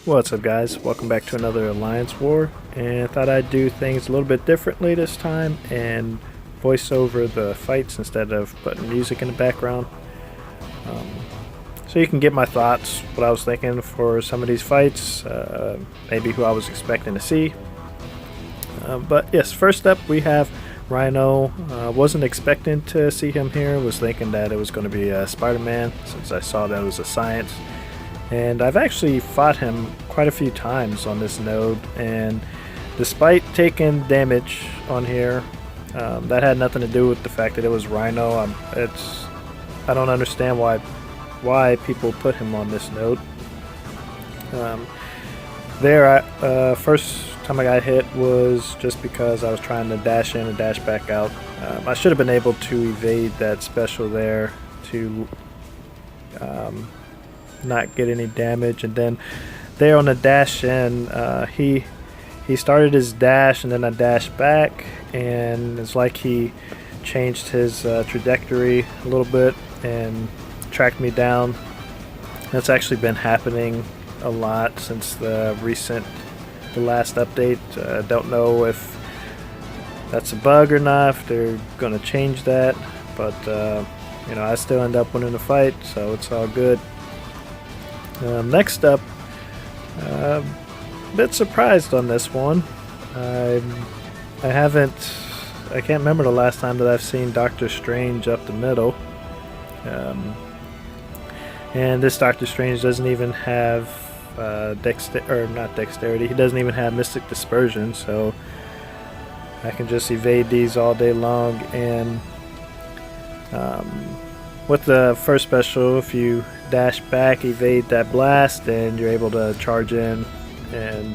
What's up, guys? Welcome back to another Alliance War, and thought I'd do things a little bit differently this time and voice over the fights instead of putting music in the background. Um, so you can get my thoughts, what I was thinking for some of these fights, maybe who I was expecting to see. But yes, first up we have Rhino. Wasn't expecting to see him here, was thinking that it was going to be Spider-Man since I saw that it was a science. And I've actually fought him quite a few times on this node, and despite taking damage on here, that had nothing to do with the fact that it was Rhino. I don't understand why people put him on this node. First time I got hit was just because I was trying to dash in and dash back out. I should have been able to evade that special there to not get any damage, and then there on the dash in, he started his dash and then I dashed back, and it's like he changed his trajectory a little bit and tracked me down. That's actually been happening a lot since the last update. Don't know if that's a bug or not, if they're gonna change that, but I still end up winning the fight, so it's all good. Next up, a bit surprised on this one. I can't remember the last time that I've seen Doctor Strange up the middle. And this Doctor Strange doesn't even have not dexterity. He doesn't even have Mystic Dispersion, so I can just evade these all day long. And with the first special, if you dash back, evade that blast, and you're able to charge in and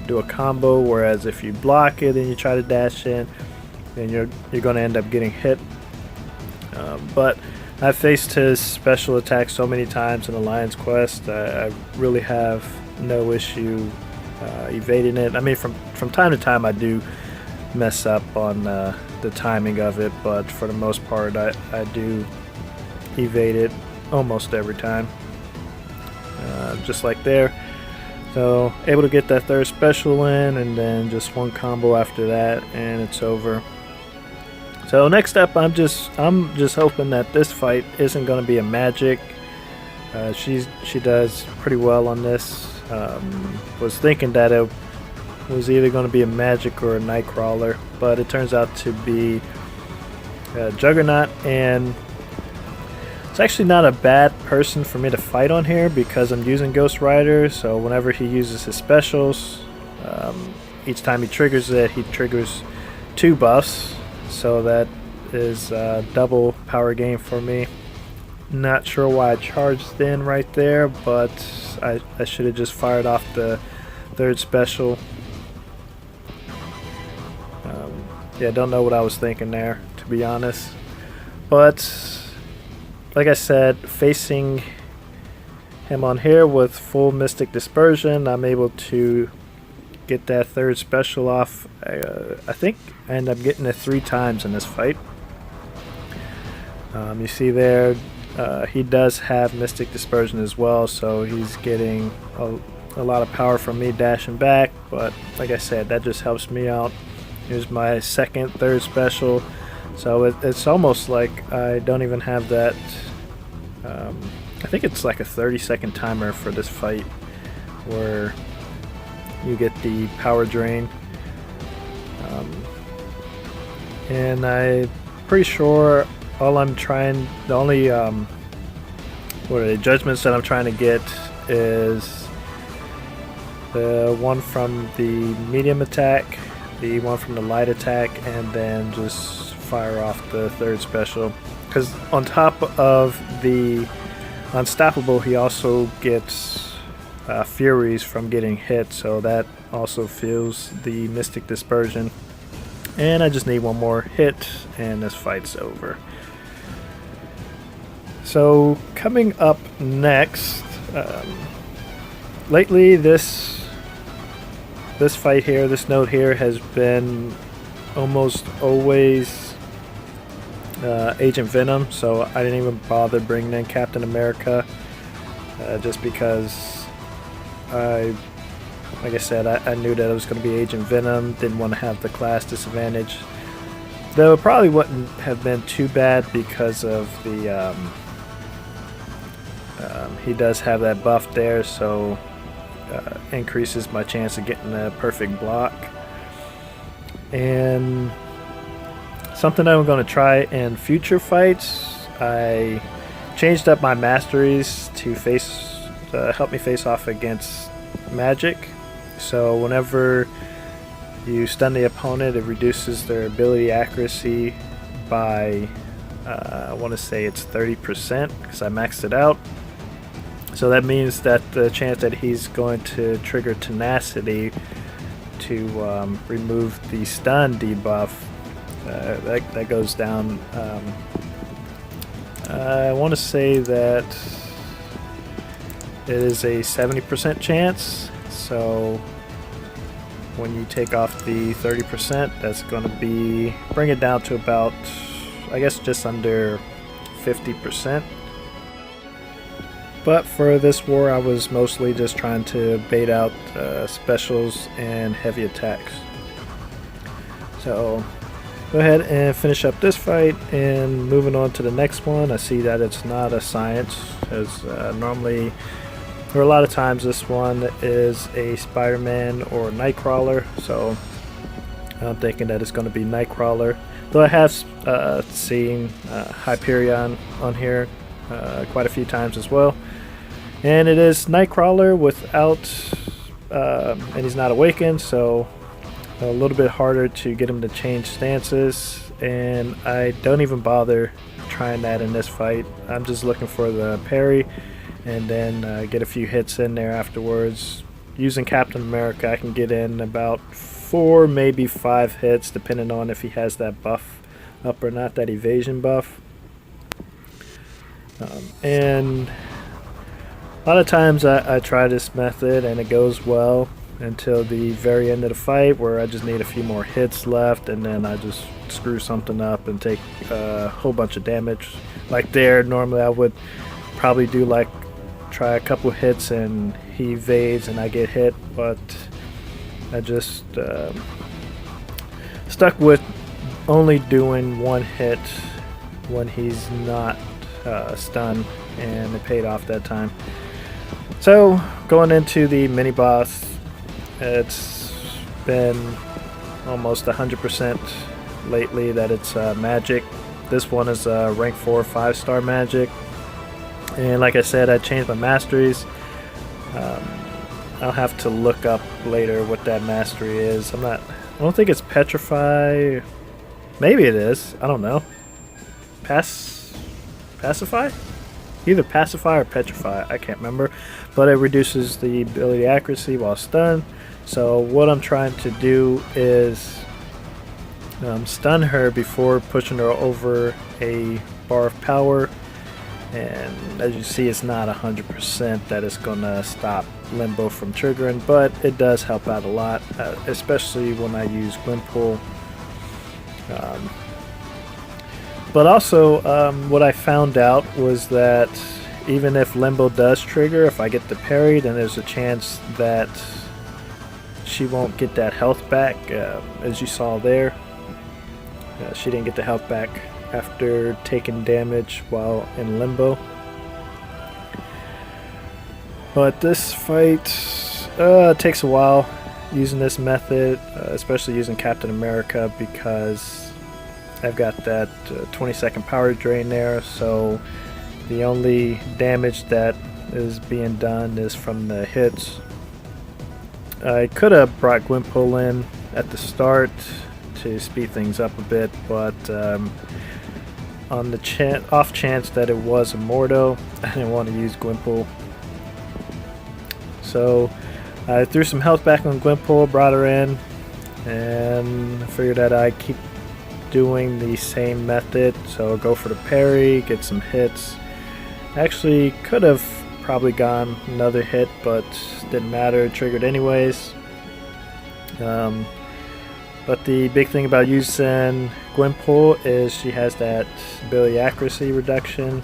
do a combo, whereas if you block it and you try to dash in, then you're going to end up getting hit. But I've faced his special attack so many times in Alliance Quest, I really have no issue evading it. I mean, from time to time I do mess up on the timing of it, but for the most part I do evade it almost every time, just like there. So able to get that third special in, and then just one combo after that and it's over. So next up, I'm just hoping that this fight isn't going to be a magic. She does pretty well on this. Was thinking that it was either going to be a magic or a Nightcrawler, but it turns out to be Juggernaut, and it's actually not a bad person for me to fight on here because I'm using Ghost Rider, so whenever he uses his specials, each time he triggers it, he triggers 2 buffs, so that is double power gain for me. Not sure why I charged in right there, but I should have just fired off the third special. Yeah, don't know what I was thinking there, to be honest. But like I said, facing him on here with full Mystic Dispersion, I'm able to get that third special off. I think I end up getting it 3 times in this fight. You see there, he does have Mystic Dispersion as well, so he's getting a lot of power from me dashing back, but like I said, that just helps me out. Here's my third special, so it's almost like I don't even have that. I think it's like a 30-second timer for this fight where you get the power drain, and I'm pretty sure the only judgments that I'm trying to get is the one from the medium attack, the one from the light attack, and then just fire off the third special. Because on top of the Unstoppable, he also gets Furies from getting hit, so that also fills the Mystic Dispersion. And I just need one more hit, and this fight's over. So coming up next, lately this fight here, this node here, has been almost always Agent Venom, so I didn't even bother bringing in Captain America, just because Like I said, I knew that it was going to be Agent Venom. Didn't want to have the class disadvantage. Though it probably wouldn't have been too bad because of the he does have that buff there, so increases my chance of getting a perfect block. And something I'm going to try in future fights, I changed up my masteries to help me face off against magic. So whenever you stun the opponent, it reduces their ability accuracy by I want to say it's 30% because I maxed it out. So that means that the chance that he's going to trigger tenacity to remove the stun debuff, that goes down. I want to say that it is a 70% chance. So when you take off the 30%, that's going to bring it down to about, I guess, just under 50%. But for this war, I was mostly just trying to bait out specials and heavy attacks. So go ahead and finish up this fight, and moving on to the next one. I see that it's not a science, as normally, or a lot of times, this one is a Spider-Man or Nightcrawler. So I'm thinking that it's going to be Nightcrawler. Though I have seen Hyperion on here quite a few times as well. And it is Nightcrawler without, and he's not awakened, so a little bit harder to get him to change stances. And I don't even bother trying that in this fight. I'm just looking for the parry and then get a few hits in there afterwards. Using Captain America, I can get in about 4, maybe 5 hits, depending on if he has that buff up or not, that evasion buff. And a lot of times I try this method and it goes well until the very end of the fight, where I just need a few more hits left, and then I just screw something up and take a whole bunch of damage. Like there, normally I would probably do try a couple hits and he evades and I get hit, but I just stuck with only doing one hit when he's not stunned, and it paid off that time. So going into the mini boss, it's been almost 100% lately that it's magic. This one is rank 4 5-star magic, and like I said, I changed my masteries. I'll have to look up later what that mastery is. I don't think it's Petrify. Maybe it is. I don't know. Pacify? Either Pacify or Petrify. I can't remember. But it reduces the ability accuracy while stunned. So what I'm trying to do is stun her before pushing her over a bar of power. And as you see, it's not 100% that it's going to stop Limbo from triggering, but it does help out a lot, especially when I use Gwenpool. But also, what I found out was that even if Limbo does trigger, if I get the parry, then there's a chance that she won't get that health back, as you saw there. She didn't get the health back after taking damage while in Limbo. But this fight takes a while using this method, especially using Captain America, because I've got that 20-second power drain there, so the only damage that is being done is from the hits. I could have brought Gwenpool in at the start to speed things up a bit, but on the off chance that it was a Mordo, I didn't want to use Gwenpool. So I threw some health back on Gwenpool, brought her in, and figured that I'd keep doing the same method. So go for the parry, get some hits. Actually could have probably gone another hit, but didn't matter, it triggered anyways. But the big thing about using Gwenpool is she has that ability accuracy reduction,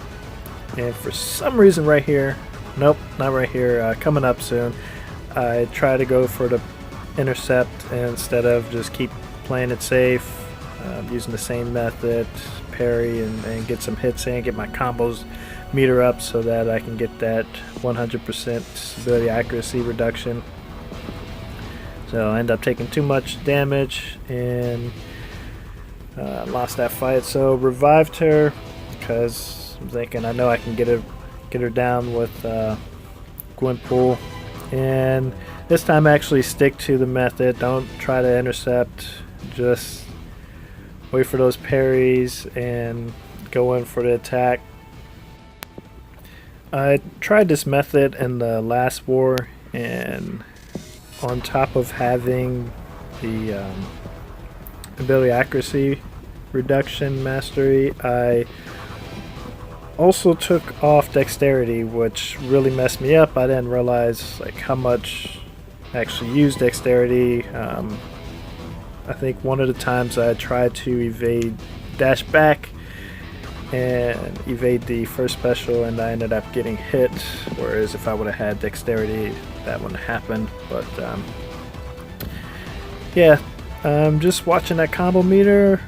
and for some reason right here, nope, not right here, coming up soon, I try to go for the intercept instead of just keep playing it safe, using the same method, parry and get some hits in, get my combos meter up so that I can get that 100% stability accuracy reduction. So I end up taking too much damage and lost that fight. So revived her because I'm thinking I know I can get her down with Gwenpool, and this time actually stick to the method. Don't try to intercept, just wait for those parries and go in for the attack. I tried this method in the last war, and on top of having the ability accuracy reduction mastery, I also took off dexterity, which really messed me up. I didn't realize like how much I actually used dexterity. I think one of the times I tried to evade dash back and evade the first special, and I ended up getting hit, whereas if I would have had dexterity that wouldn't happen. But yeah, just watching that combo meter,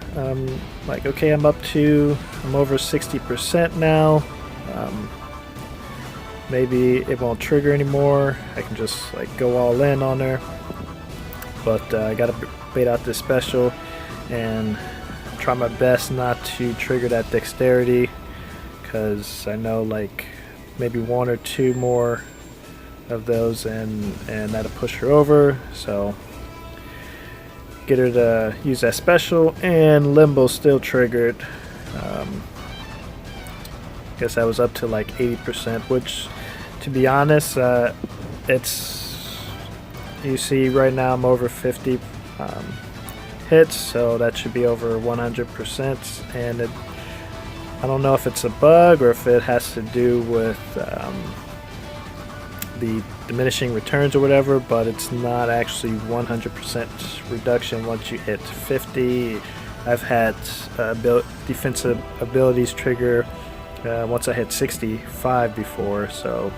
like, okay, I'm over 60% now. Maybe it won't trigger anymore. I can just like go all in on her, but I gotta bait out this special and try my best not to trigger that dexterity, because I know like maybe one or two more of those and that'll push her over. So get her to use that special, and Limbo still triggered. Guess I was up to like 80%, which to be honest, it's, you see right now I'm over 50 hits, so that should be over 100%. And I don't know if it's a bug or if it has to do with the diminishing returns or whatever, but it's not actually 100% reduction once you hit 50. I've had defensive abilities trigger once I hit 65 before, so,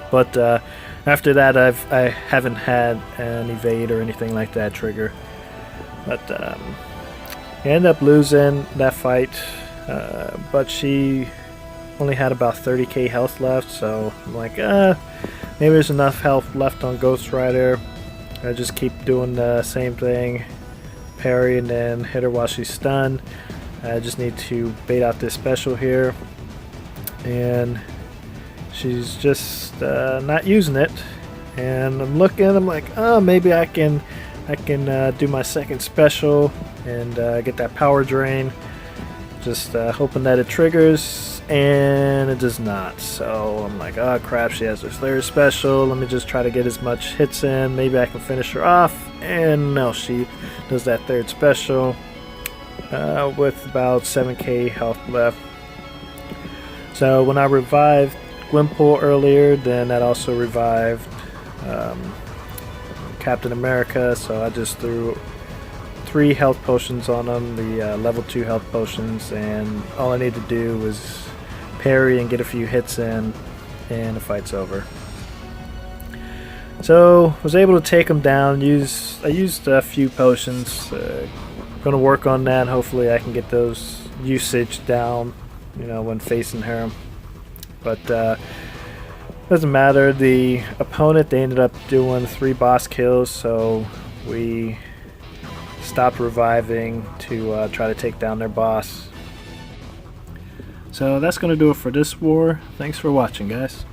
but after that I haven't had an evade or anything like that trigger. But I ended up losing that fight, but she only had about 30k health left, so I'm like, maybe there's enough health left on Ghost Rider. I just keep doing the same thing, parry and then hit her while she's stunned. I just need to bait out this special here, and she's just not using it. And I'm looking, I'm like, oh, maybe I can do my second special and get that power drain. Just hoping that it triggers, and it does not. So I'm like, oh crap, she has her third special. Let me just try to get as much hits in. Maybe I can finish her off. And no, she does that third special with about 7k health left. So when I revived Gwenpool earlier, then that also revived Captain America, so I just threw 3 health potions on them, the level 2 health potions, and all I need to do was parry and get a few hits in, and the fight's over. So was able to take them down. I used a few potions. Gonna work on that. Hopefully I can get those usage down, you know, when facing her. But doesn't matter. The opponent, they ended up doing 3 boss kills, so we stopped reviving to try to take down their boss. So that's going to do it for this war. Thanks for watching, guys.